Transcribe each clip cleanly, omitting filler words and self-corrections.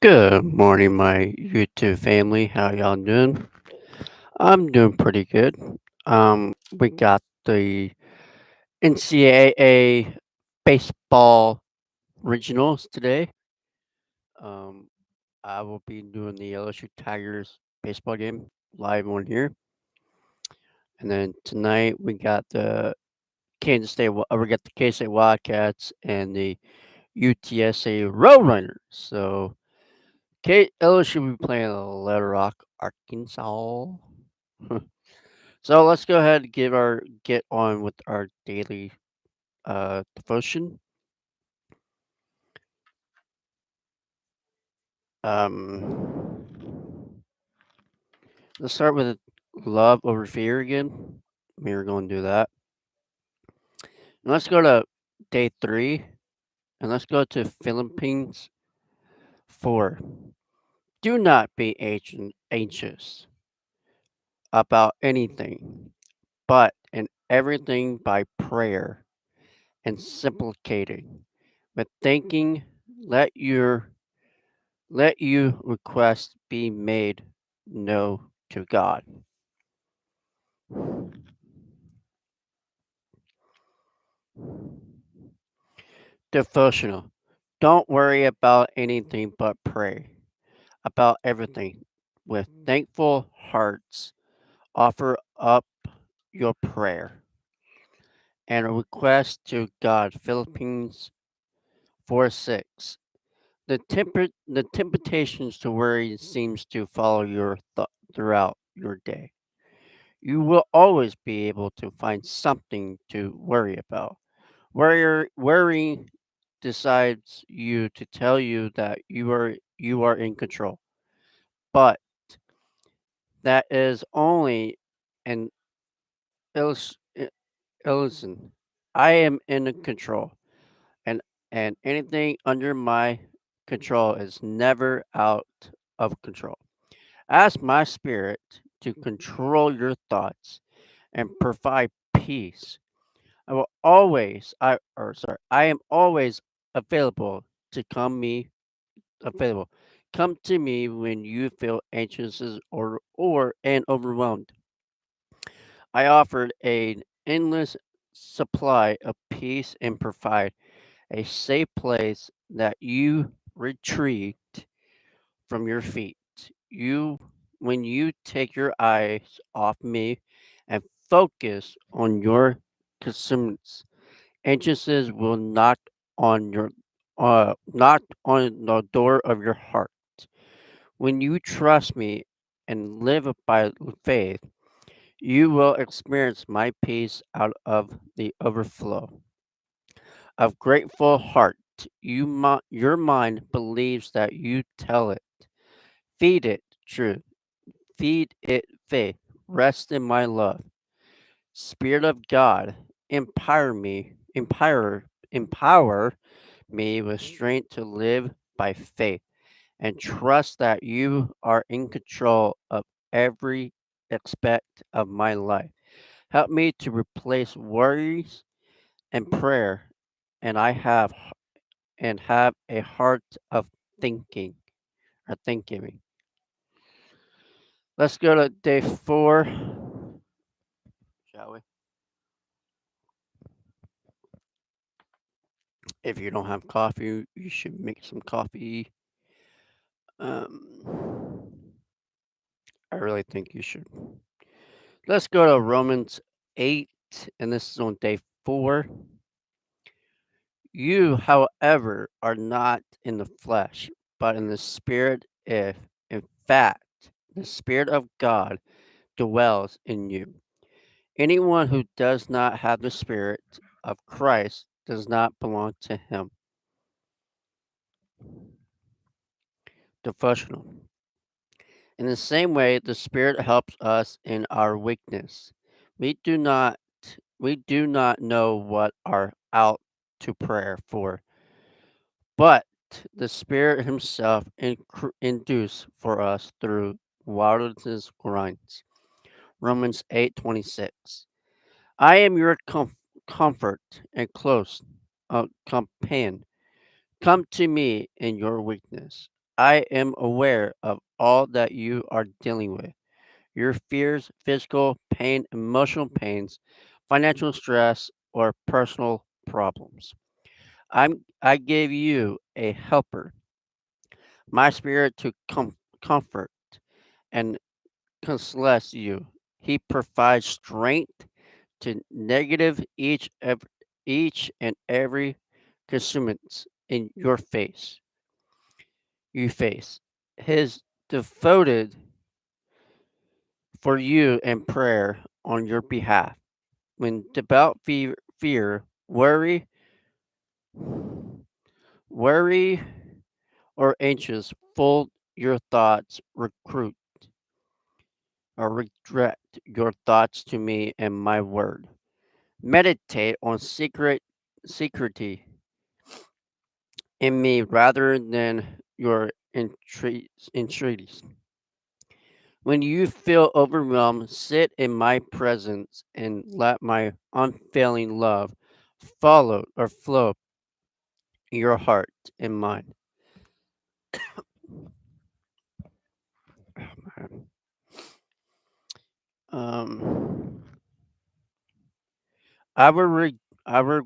Good morning, my YouTube family. How y'all doing? I'm doing pretty good. We got the NCAA baseball regionals today. Um, I will be doing the LSU Tigers baseball game live on here, and then tonight we got the Kansas State Wildcats and the UTSA Roadrunners. So LSU will be playing Little Rock, Arkansas. So let's go ahead and get on with our daily devotion. Um, let's start with love over fear again. We're going to do that. And let's go to day 3, and let's go to Philippines 4. Do not be anxious about anything, but in everything by prayer and supplicating, with thanking, let your let you request be made known to God. Devotional. Don't worry about anything but pray about everything. With thankful hearts, offer up your prayer and a request to God. Philippines 4:6. The temptations to worry seems to follow your throughout your day. You will always be able to find something to worry about. Worrying decides you to tell you that you are in control, but that is only an illusion. I am in control, and anything under my control is never out of control. Ask my spirit to control your thoughts and provide peace. I am always available to available. Come to me when you feel anxious or and overwhelmed. I offered an endless supply of peace and provide a safe place that you retreat from your feet. You when you take your eyes off me and focus on your consumers. Anxiousness will knock on the door of your heart. When you trust me and live by faith, you will experience my peace out of the overflow of grateful heart. Your mind believes that you tell it. Feed it truth. Feed it faith. Rest in my love. Spirit of God, empower me with strength to live by faith and trust that you are in control of every aspect of my life. Help me to replace worries and prayer, and have a heart of thinking or thanksgiving. Let's go to day 4, shall we? If you don't have coffee, you should make some coffee. Um, I really think you should. Let's go to Romans 8, and this is on day 4. You, however, are not in the flesh, but in the spirit, if, in fact, the Spirit of God dwells in you. Anyone who does not have the Spirit of Christ does not belong to him. Devotional. In the same way, the Spirit helps us in our weakness. We do not we do not know what are out to prayer for, but the Spirit Himself induce for us through wilderness grinds. Romans 8:26. I am your comfort and close companion. Come to me in your weakness. I am aware of all that you are dealing with. Your fears, physical pain, emotional pains, financial stress, or personal problems. I gave you a helper, my spirit to comfort and console you. He provides strength to negative each and every consumance in your face you face. His devoted for you and prayer on your behalf. When devout fear, worry or anxious, fold your thoughts, recruit or redirect your thoughts to me and my word. Meditate on security in me rather than your entreaties. When you feel overwhelmed, sit in my presence and let my unfailing love follow or flow your heart and mind. Um, I will, I will,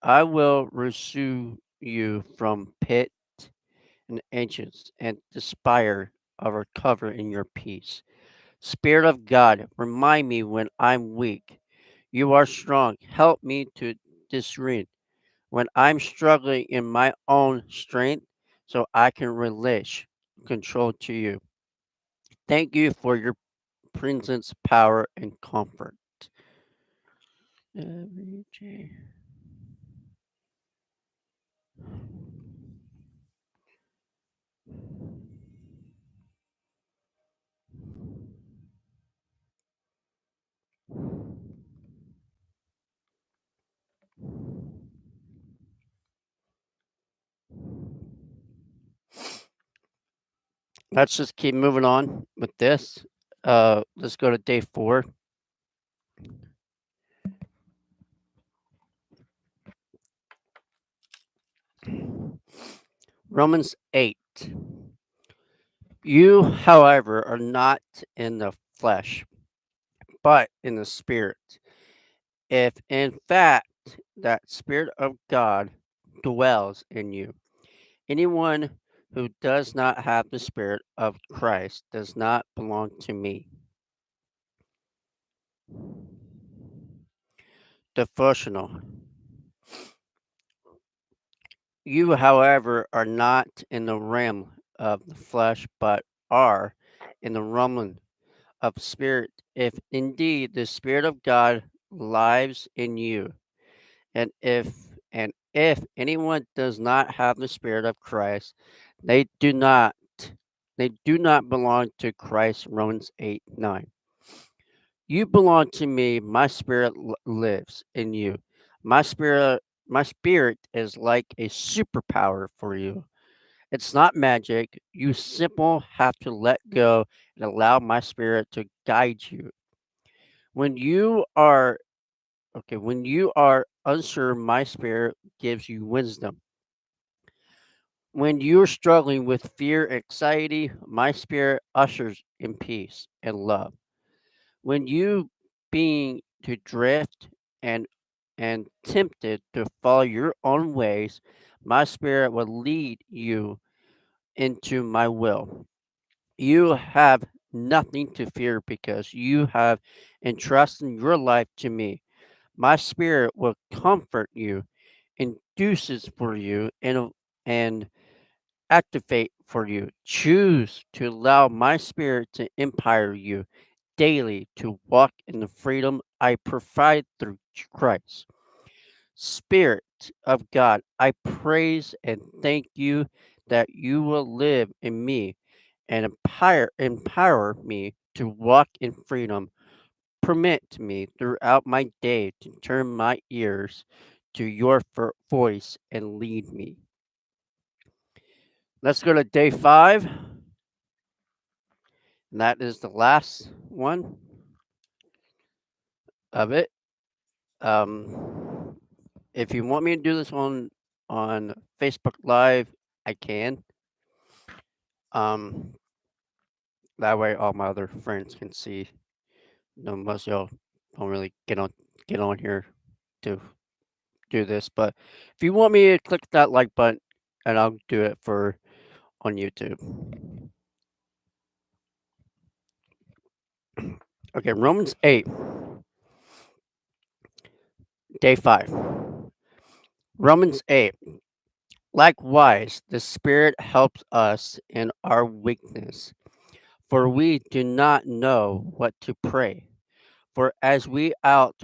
I will rescue you from pit and anxious and despair of recover in your peace. Spirit of God, remind me when I'm weak. You are strong. Help me to discern when I'm struggling in my own strength so I can release control to you. Thank you for your presence, power, and comfort. Every day. Let's just keep moving on with this. Let's go to day 4. Romans 8. You, however, are not in the flesh, but in the spirit. If in fact that spirit of God dwells in you. Anyone who does not have the Spirit of Christ does not belong to me. Devotional. You, however, are not in the realm of the flesh, but are in the realm of spirit. If indeed the Spirit of God lives in you, and if anyone does not have the Spirit of Christ, they do not they do not belong to Christ. Romans 8:9. You belong to me. My spirit lives in you. My spirit, my spirit is like a superpower for you. It's not magic. You simple have to let go and allow my spirit to guide you. When you are when you are unsure, my spirit gives you wisdom. When you're struggling with fear, anxiety, my spirit ushers in peace and love. When you being to drift and tempted to follow your own ways, my spirit will lead you into my will. You have nothing to fear because you have entrusted your life to me. My spirit will comfort you, induces for you, and activate for you. Choose to allow my spirit to empower you daily to walk in the freedom I provide through Christ. Spirit of God, I praise and thank you that you will live in me and empower me to walk in freedom. Permit me throughout my day to turn my ears to your voice and lead me. Let's go to day 5, and that is the last one of it. Um, if you want me to do this on Facebook Live, I can. Um, that way all my other friends can see. Most of y'all don't really get on here to do this, but if you want me to click that like button, and I'll do it for on YouTube. Okay, Romans 8, day 5. Romans 8. Likewise, the Spirit helps us in our weakness, for we do not know what to pray. For as we ought,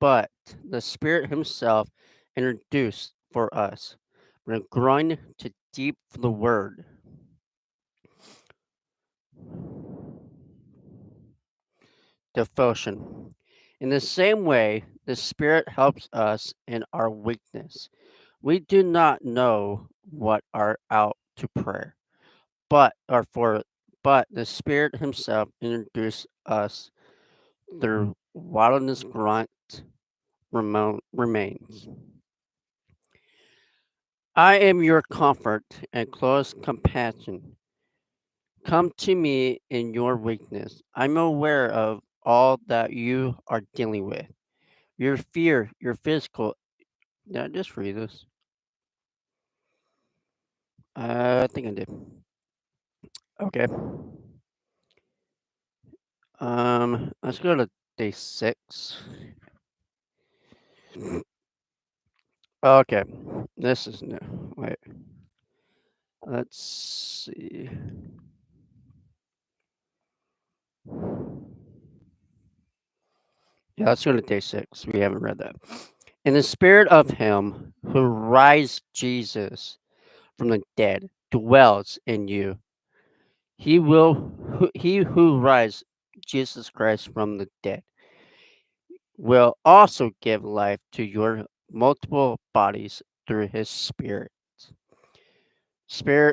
but the Spirit Himself introduced for us, when growing to deep for the Word. Devotion. In the same way, the Spirit helps us in our weakness. We do not know what are out to prayer, but or for but the Spirit Himself introduced us through wilderness grunt remains. I am your comfort and close companion. Come to me in your weakness. I'm aware of all that you are dealing with. Your fear, your physical. Did I just read this? I think I did. Okay. Let's go to day 6. Okay. This is new. Wait. Let's see. Yeah, let's go to day 6. We haven't read that. In the spirit of him who raised Jesus from the dead dwells in you. He who raised Jesus Christ from the dead will also give life to your multiple bodies through his spirit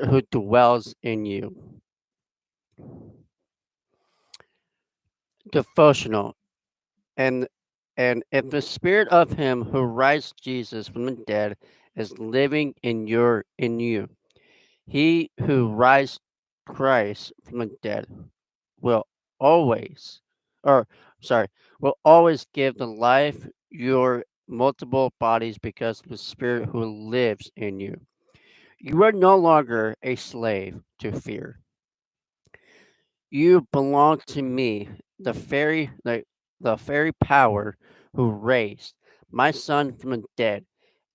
who dwells in you. Devotional. And if the spirit of him who raised Jesus from the dead is living in you, he who raised Christ from the dead will always, or sorry, will always give the life your multiple bodies because of the Spirit who lives in you. You are no longer a slave to fear. You belong to me, the very power who raised my son from the dead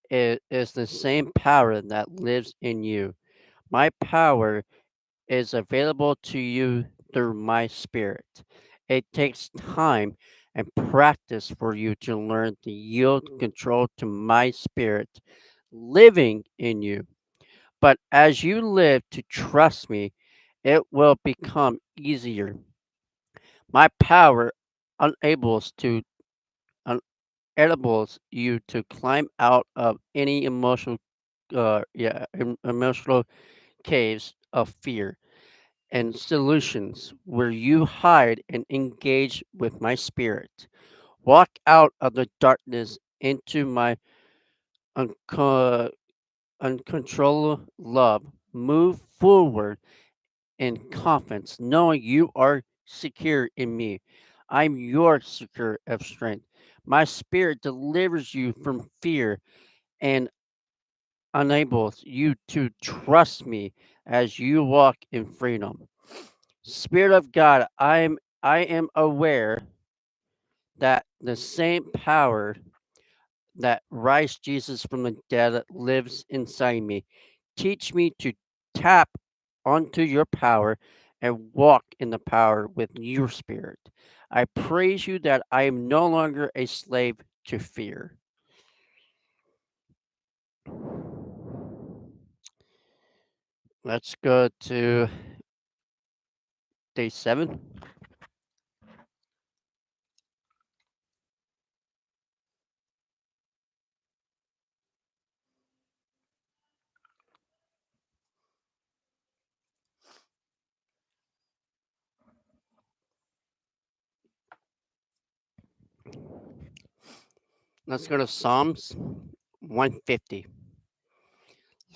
is the same power that lives in you. My power is available to you through my spirit. It takes time and practice for you to learn to yield control to my spirit living in you. But as you live to trust me, it will become easier. My power enables enables you to climb out of any emotional caves of fear and solutions where you hide and engage with my spirit. Walk out of the darkness into my unco- uncontrollable love. Move forward in confidence, knowing you are secure in me. I'm your secure of strength. My spirit delivers you from fear and enables you to trust me as you walk in freedom. Spirit of God, I am aware that the same power that raised Jesus from the dead lives inside me. Teach me to tap onto your power and walk in the power with your spirit. I praise you that I am no longer a slave to fear. Let's go to day 7. Let's go to Psalms 150.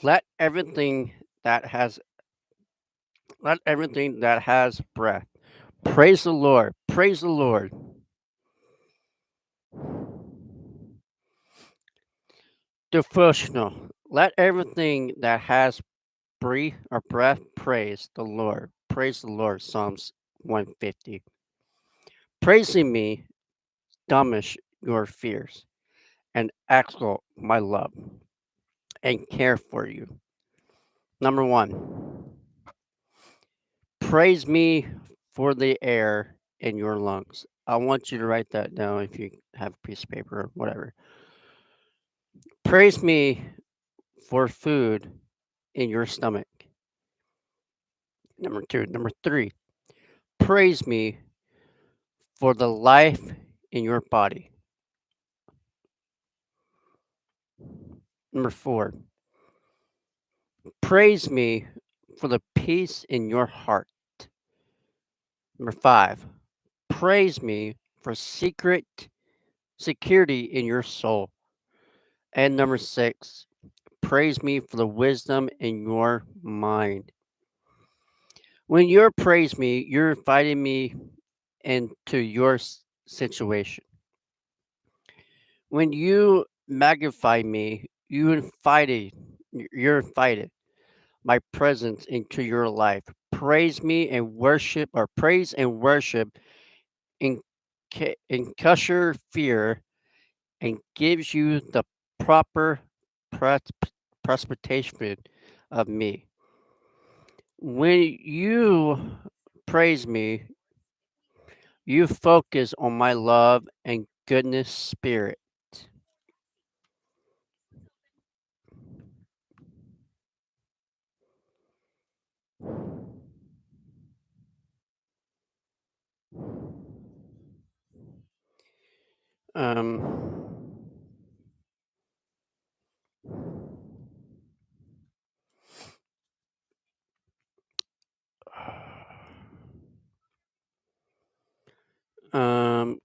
Let everything that has Let everything that has breath praise the Lord. Praise the Lord. Devotional. Let everything that has breath praise the Lord. Praise the Lord. Psalms 150. Praising me, domish your fears, and exalt my love and care for you. Number one, praise me for the air in your lungs. I want you to write that down if you have a piece of paper or whatever. Praise me for food in your stomach. Number two. Number three, praise me for the life in your body. Number four, praise me for the peace in your heart. Number five, praise me for security in your soul. And number six, praise me for the wisdom in your mind. When you praise me, you're inviting me into your situation. When you magnify me, you're invited my presence into your life. Praise me and worship, or praise and worship in incusher fear and gives you the proper pres- precipitation of me. When you praise me, you focus on my love and goodness spirit. Um, um,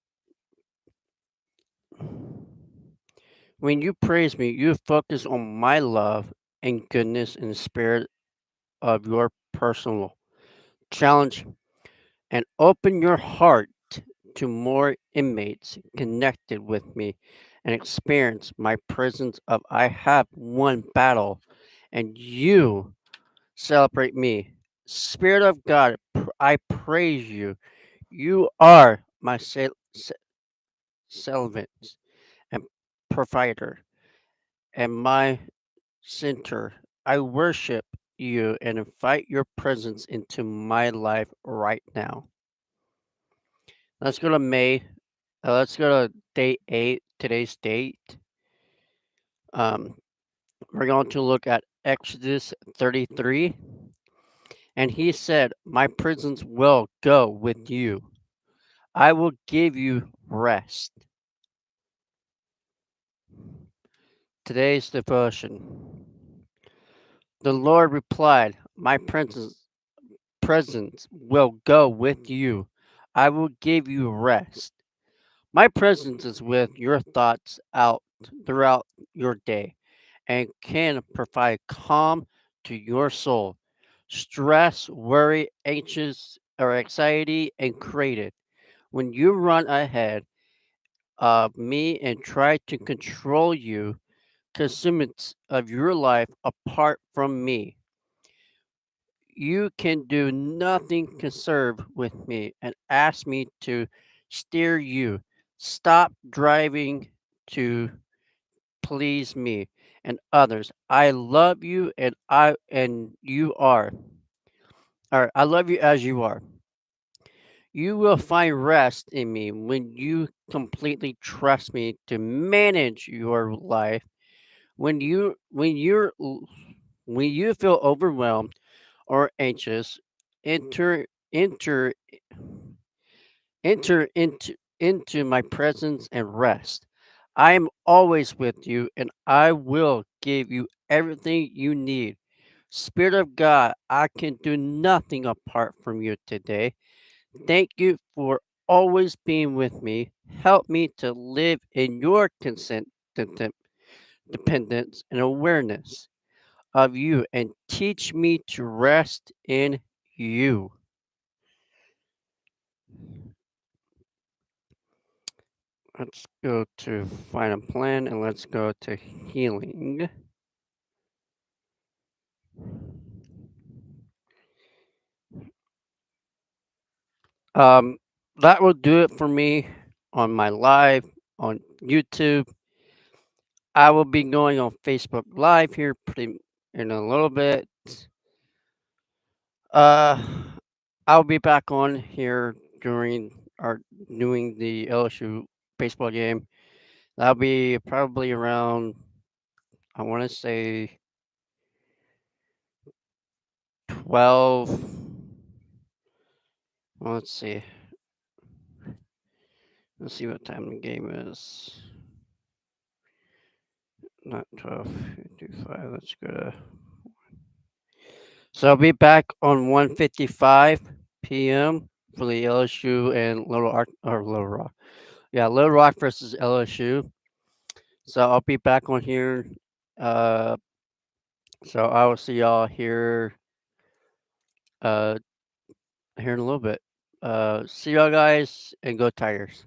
when you praise me, you focus on my love and goodness and spirit of your personal challenge and open your heart to more inmates connected with me and experience my presence of I have won battle and you celebrate me. Spirit of God, I praise you. You are my servant and provider and my center. I worship you and invite your presence into my life right now. Let's go to May. Let's go to day 8, today's date. Um, we're going to look at Exodus 33. And he said, my presence will go with you. I will give you rest. Today's devotion. The Lord replied, my presence will go with you. I will give you rest. My presence is with your thoughts out throughout your day and can provide calm to your soul. Stress, worry, anxious, or anxiety, and created. When you run ahead of me and try to control you, consumers of your life apart from me, you can do nothing conserve with me and ask me to steer you. Stop driving to please me and others. I love you and you are. Or I love you as you are. You will find rest in me when you completely trust me to manage your life. When you feel overwhelmed or anxious, enter enter enter into my presence and rest. I am always with you and I will give you everything you need. Spirit of God, I can do nothing apart from you today. Thank you for always being with me. Help me to live in your dependence and awareness of you and teach me to rest in you. Let's go to find a plan and let's go to healing. Um, that will do it for me on my live on YouTube. I will be going on Facebook Live here pretty in a little bit. Uh, I'll be back on here during our doing the LSU baseball game. That'll be probably around, I want to say 12. Well, let's see. Let's see what time the game is. Not 12:55. Let's go to. So I'll be back on 1:55 p.m. for the LSU and Little Rock. Yeah, Little Rock versus LSU. So I'll be back on here. Uh, so I will see y'all uh here in a little bit. See y'all guys and go Tigers.